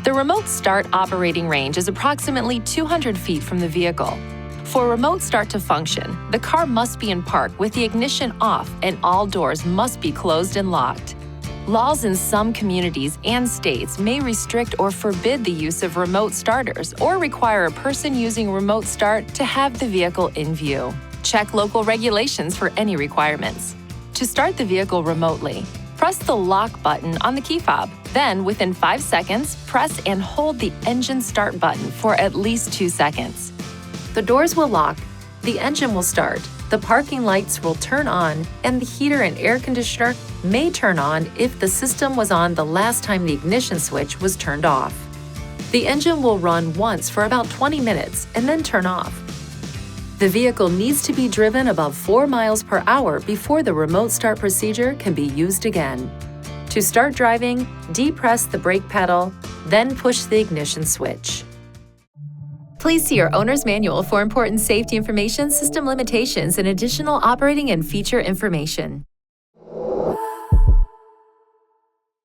The remote start operating range is approximately 200 feet from the vehicle. For remote start to function, the car must be in park with the ignition off and all doors must be closed and locked. Laws in some communities and states may restrict or forbid the use of remote starters or require a person using remote start to have the vehicle in view. Check local regulations for any requirements. To start the vehicle remotely, press the lock button on the key fob. Then, within 5 seconds, press and hold the engine start button for at least 2 seconds. The doors will lock, the engine will start, the parking lights will turn on, and the heater and air conditioner may turn on if the system was on the last time the ignition switch was turned off. The engine will run once for about 20 minutes and then turn off. The vehicle needs to be driven above 4 miles per hour before the remote start procedure can be used again. To start driving, depress the brake pedal, then push the ignition switch. Please see your owner's manual for important safety information, system limitations, and additional operating and feature information.